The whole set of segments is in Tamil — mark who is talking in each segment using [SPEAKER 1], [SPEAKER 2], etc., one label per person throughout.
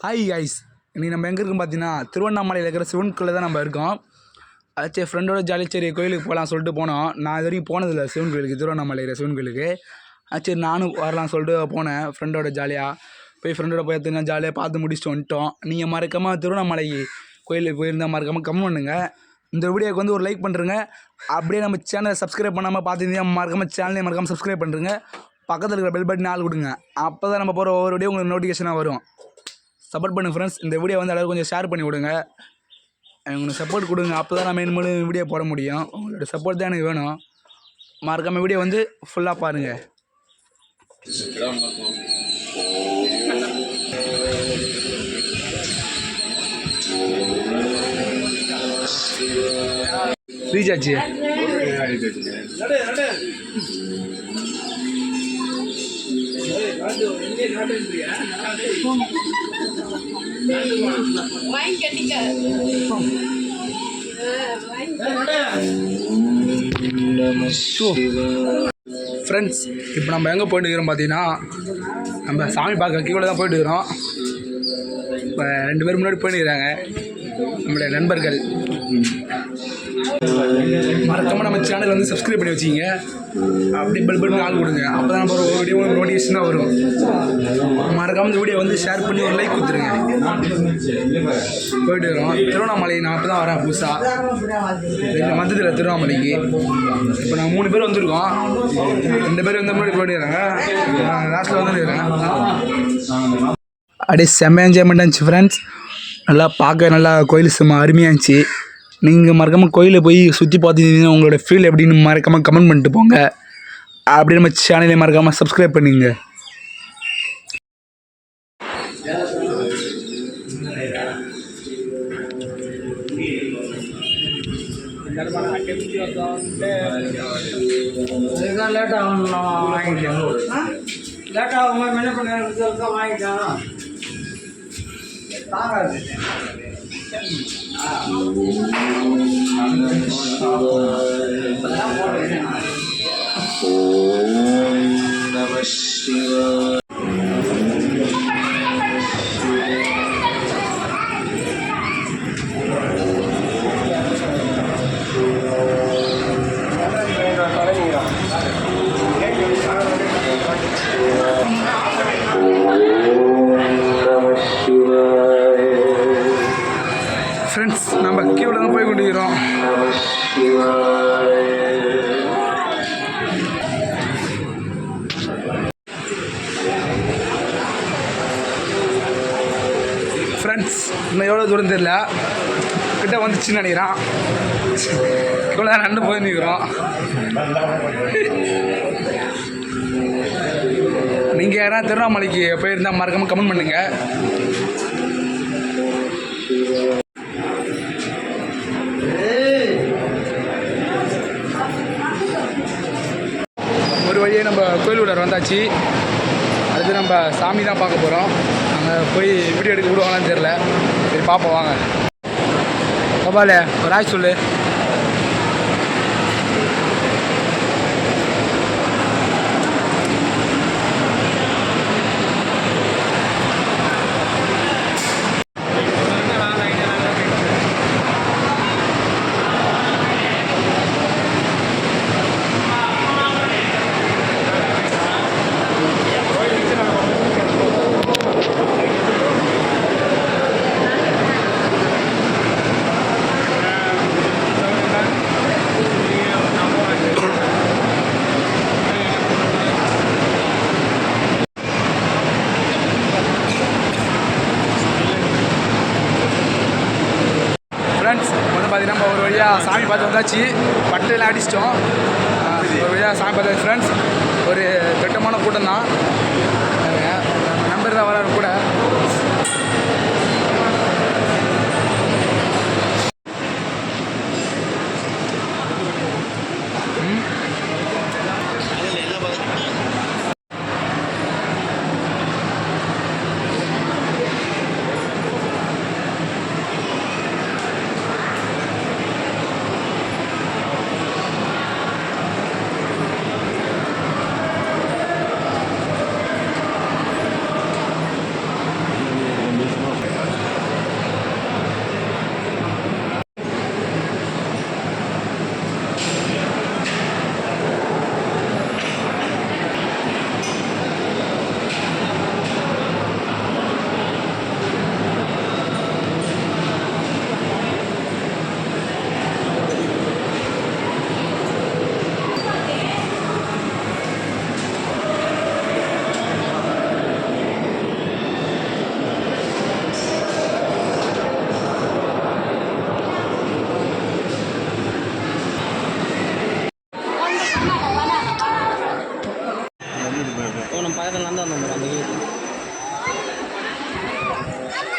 [SPEAKER 1] ஹாய் கைஸ், இன்றைக்கி நம்ம எங்கே இருக்கோம் பார்த்தீங்கன்னா திருவண்ணாமலையில் இருக்கிற சிவன் கோயிலில் தான் நம்ம இருக்கோம். அதாச்சும் ஃப்ரெண்டோட ஜாலிச்சேரி கோயிலுக்கு போகலாம் சொல்லிட்டு போனோம். நான் இது வரைக்கும் போனதில்லை சிவன் கோயிலுக்கு, திருவண்ணாமலை இருக்கிற சிவன் கோயிலுக்கு. சரி நானும் வரலாம் சொல்லிட்டு போனேன் ஃப்ரெண்டோட ஜாலியாக. ஃப்ரெண்டோட போய் எடுத்துனா ஜாலியாக பார்த்து முடிச்சுட்டு வந்துட்டோம். நீங்கள் மறக்காமல் திருவண்ணாமலை கோயிலுக்கு போயிருந்தால் மறக்காமல் கமெண்ட் பண்ணுங்கள். இந்த வீடியோக்கு வந்து ஒரு லைக் பண்ணுறேங்க. அப்படியே நம்ம சேனலை சப்ஸ்கிரைப் பண்ணாமல் பார்த்துருந்தீங்க மறக்காமல் சேனலையும் மறக்காமல் சப்ஸ்கிரைப் பண்ணுறேங்க. பக்கத்தில் இருக்கிற பெல் பட்டன் ஆள் கொடுங்க. அப்போ தான் நம்ம போகிற ஒவ்வொரு வீடியோ உங்களுக்கு நோட்டிஃபிகேஷனாக வரும். சப்போர்ட் பண்ணுங்கள் ஃப்ரெண்ட்ஸ். இந்த வீடியோ வந்து எல்லாரும் கொஞ்சம் ஷேர் பண்ணி விடுங்க. உங்களுக்கு சப்போர்ட் கொடுங்க. அப்போ தான் நம்ம இனிமேல் வீடியோ போட முடியும். உங்களோட சப்போர்ட் தான் எனக்கு வேணும். மறக்காமல் வீடியோ வந்து ஃபுல்லாக பாருங்கள். ரீசார்ஜ் ஃப்ரெண்ட்ஸ், இப்போ நம்ம எங்கே போயிட்டு இருக்கிறோம் பார்த்தீங்கன்னா, நம்ம சாமி பார்க்க கீழே தான் போயிட்டு இருக்கிறோம். இப்போ 2 பேர் முன்னாடி போயிட்டு இருக்கிறாங்க நம்மளுடைய நண்பர்கள். மறக்காமல் நம்ம சேனல் வந்து சப்ஸ்கிரைப் பண்ணி வச்சிங்க. அப்படி பெல் பட்டன் ஆள் கொடுங்க. அப்போ தான் நம்ம ஒரு வீடியோ நோட்டிஃபிகேஷனாக வரும். மறக்காமல் இந்த வீடியோ வந்து ஷேர் பண்ணி ஒரு லைக் கொடுத்துருங்க. போயிட்டு வரோம் திருவண்ணாமலை. நான் அப்போ தான் வரேன் புதுசாக மந்தத்தில் திருவண்ணாமலைக்கு. இப்போ நாங்கள் 3 பேர் வந்திருக்கோம். 2 பேர் வந்து முன்னாடி போயிட்டு இருக்காங்க. லாஸ்ட்டில் வந்துருக்கிறேன். அப்படியே செம்ம என்ஜாய்மெண்ட் இருந்துச்சு ஃப்ரெண்ட்ஸ். நல்லா பார்க்க நல்லா கோயில் செம்ம அருமையாக இருந்துச்சு. நீங்கள் மறக்காமல் கோயிலை போய் சுற்றி பார்த்துருந்தீங்கன்னா உங்களோட ஃபீல் எப்படின்னு மறக்காமல் கமெண்ட் பண்ணிட்டு போங்க. அப்படி நம்ம சேனலை மறக்காமல் சப்ஸ்கிரைப் பண்ணிங்க. ஃப்ரெண்ட்ஸ், நம்ம கீழே தான் போய் கொண்டிருக்கிறோம். ஃப்ரெண்ட்ஸ், இன்னும் எவ்வளோ தூரம் தெரியல, கிட்ட வந்துச்சுன்னு நினைக்கிறான். இவ்வளோ தான் நடந்து போய் நிற்கிறோம். நீங்கள் யாராவது திருவண்ணாமலைக்கு போயிருந்தால் மறக்காமல் கமெண்ட் பண்ணுங்கள். ஒரு வழியே நம்ம கோயில் உள்ளார வந்தாச்சு. அடுத்து நம்ம சாமி தான் பார்க்க போகிறோம். அங்கே போய் வீடியோ எடுக்க விடுவாங்களான்னு தெரில. சரி பார்ப்போம் வாங்க. கோபால ஒரு ஆய் சொல்லு. ஃப்ரெண்ட்ஸ் வந்து பார்த்தீங்கன்னா நம்ம ஒரு வழியாக சாமி பார்த்து வந்தாச்சு. பட்டையெல்லாம் அடிச்சிட்டோம். ஒரு வழியாக சாமி பார்த்தாச்சு ஃப்ரெண்ட்ஸ். ஒரு திட்டமான கூட்டம் தான். நம்பர் தான் வராரு கூட.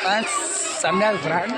[SPEAKER 1] தேங்க்ஸ் செம்மையாக ஃப்ரெண்ட்.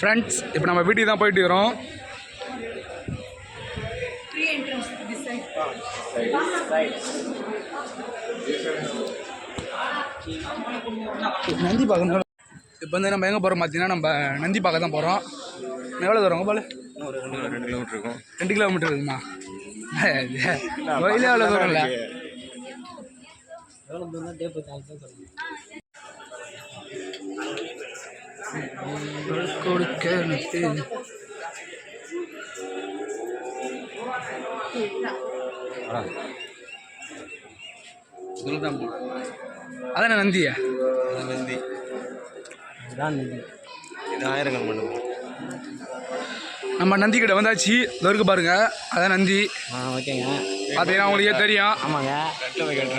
[SPEAKER 1] ஃப்ரெண்ட்ஸ் இப்போ நம்ம வீட்டுக்கு தான் போயிட்டு இருக்கிறோம். நந்தி பார்க்கணும். இப்போ வந்து நம்ம எங்கே போகிறோம் பார்த்தீங்கன்னா நம்ம நந்தி பார்க்க தான் போகிறோம். எவ்வளோ தூரம் போல? 2 கிலோமீட்டர் இருக்கும். 2 கிலோமீட்டர் இருக்குமா? கோயிலே எவ்வளோ தூரம் இல்லை. அதான நந்தியா? நந்தி இது ஆயிரங்கால் மண்டபம். நம்ம நந்தி கிட்ட வந்தாச்சு. இருக்கு பாருங்க, அதான் நந்தி.
[SPEAKER 2] ஓகேங்க,
[SPEAKER 1] பார்த்தீங்கன்னா உங்களுக்கே தெரியும்.
[SPEAKER 2] ஆமாங்க,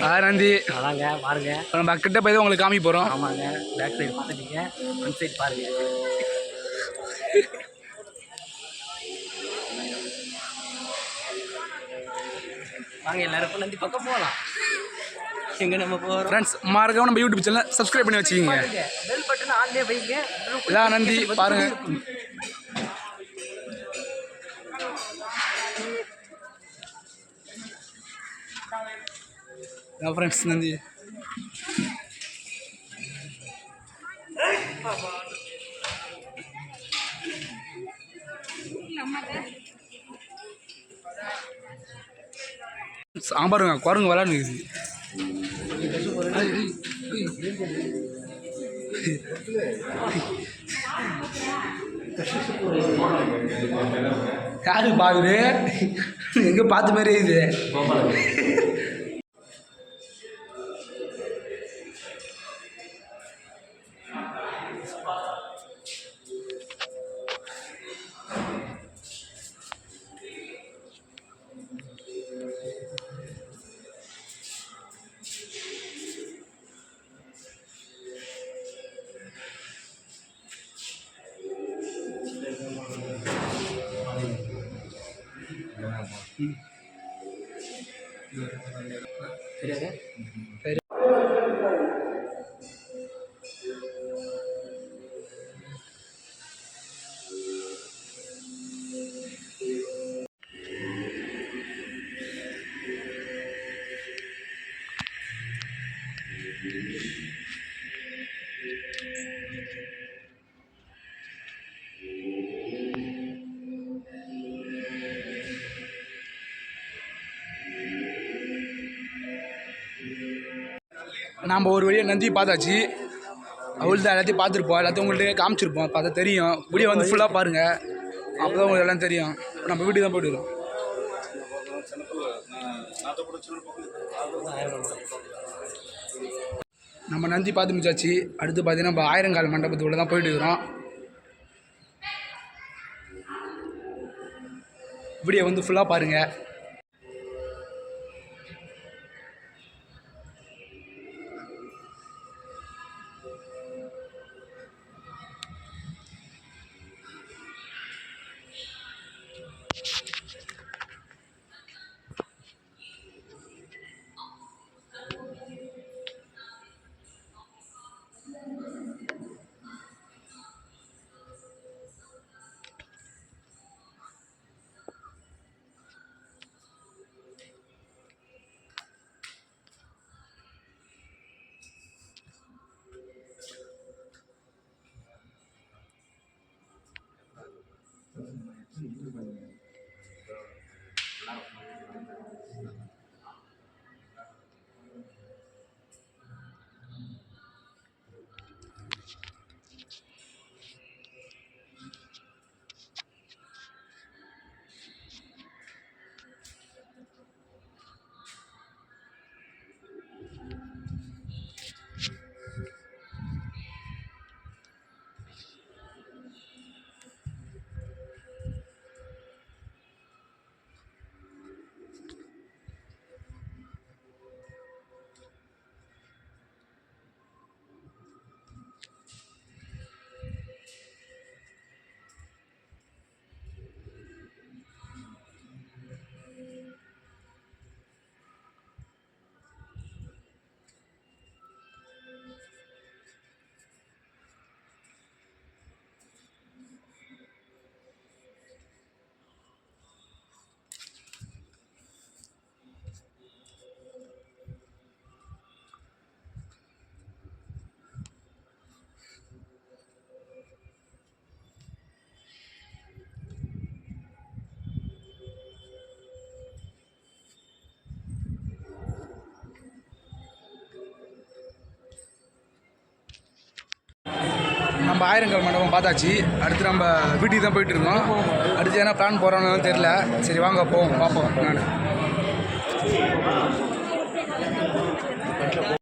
[SPEAKER 1] அதான் நந்தி.
[SPEAKER 2] அதாங்க பாருங்க.
[SPEAKER 1] நம்ம கிட்ட போய் தான் உங்களுக்கு காமிக்க போகிறோம்.
[SPEAKER 2] ஆமாங்க, பேக் சைடு பார்த்துட்டீங்க, ஃப்ரண்ட் சைடு பாருங்க. வாங்க எல்லாருக்கும் நந்தி பக்கம் போகலாம். எங்கே நம்ம போகிறோம்
[SPEAKER 1] ஃப்ரெண்ட்ஸ், மறக்காம நம்ம யூடியூப் சேனல் சப்ஸ்கிரைப் பண்ணி வச்சுக்கிங்க.
[SPEAKER 2] பெல் பட்டன் ஆன்லேயே வைங்க.
[SPEAKER 1] இதான் நந்தி பாருங்க. ஃப்ரெண்ட்ஸ் நந்தி சாம்பாருங்க குரங்கு விளாண்டுக்குது. யாரு பாக்குது? எங்க பார்த்த மாதிரி இது. நாம் ஒரு வழியாக நந்தியை பார்த்தாச்சு. அவள் தான் எல்லாத்தையும் பார்த்துருப்போம், எல்லாத்தையும் உங்கள்கிட்ட காமிச்சிருப்போம். பார்த்தா தெரியும். வீடியோ வந்து ஃபுல்லாக பாருங்கள், அப்போ தான் உங்களுக்கு எல்லாம் தெரியும். நம்ம வீட்டுக்கு தான் போய்ட்டு வரோம். நம்ம நந்தி பார்த்து முடிச்சாச்சு. அடுத்து பார்த்தீங்கன்னா நம்ம ஆயிரங்கால் மண்டபத்துக்குள்ளே தான் போயிட்டு இருக்கிறோம். வீடியோ வந்து ஃபுல்லாக பாருங்கள். நம்ம ஆயிரங்கால் மண்டபம் பார்த்தாச்சு. அடுத்து நம்ம வீட்டுக்கு தான் போயிட்டு இருக்கோம். அடுத்து என்ன பிளான் போகிறோன்னு தெரியல. சரி வாங்க போவோம், பார்ப்போம். நான்